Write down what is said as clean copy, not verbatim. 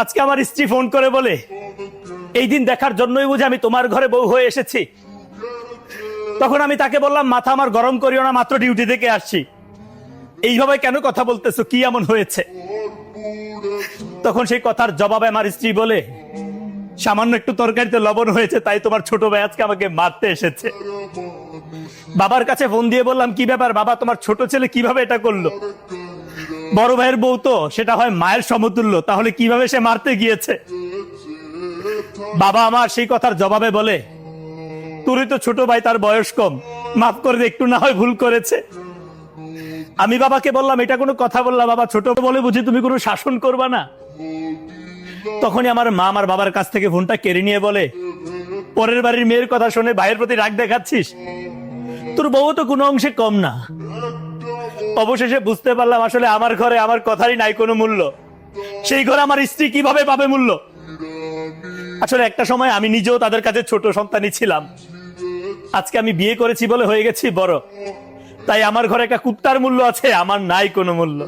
আজকে আমার স্ত্রী ফোন করে বলে, এই দিন দেখার জন্যই বুঝি আমি তোমার ঘরে বউ হয়ে এসেছি। তখন আমি তাকে বললাম, মাথা আমার গরম করিও না, মাত্র ডিউটি থেকে আসছি, এইভাবে কেন কথা বলতেছো, কি এমন হয়েছে? তখন সেই কথার জবাবে আমার স্ত্রী বলে, সামান্য একটু তরকারিতে লবণ হয়েছে, তাই তোমার ছোট ভাই আজকে আমাকে মারতে এসেছে। বাবার কাছে ফোন দিয়ে বললাম, কি ব্যাপার বাবা, তোমার ছোট ছেলে কিভাবে এটা করলো? বড় ভাইয়ের বউ তো, সেটা হয় মায়ের সমতুল্য, তাহলে কিভাবে সে মারতে গিয়েছে? বাবা আমার সেই কথার জবাবে বলে, তোরই তো ছোট ভাই, তার বয়স কম, মাফ করে দে, একটু না হয় ভুল করেছে। আমি বাবাকে বললাম, এটা কোনো কথা বললাম বাবা, ছোট বলে বুঝি তুমি কোনো শাসন করবা না? তখনই আমার মা আমার বাবার কাছ থেকে ফোনটা কেড়ে নিয়ে বলে, পরের বাড়ির মেয়ের কথা শুনে ভাইয়ের প্রতি রাগ দেখাচ্ছিস? তোর বউ তো কোনো অংশে কম না। অবশেষে বুঝতে পারলাম আসলে আমার ঘরে আমার কথারই নাই কোনো মূল্য, সেই ঘরে আমার স্ত্রী কিভাবে পাবে মূল্য। আসলে একটা সময় আমি নিজেও তাদের কাছে ছোট সন্তানই ছিলাম। আজকে আমি বিয়ে করেছি বলে হয়ে গেছি বড়, তাই আমার ঘরে একটা কুত্তার মূল্য আছে, আমার নাই কোনো মূল্য।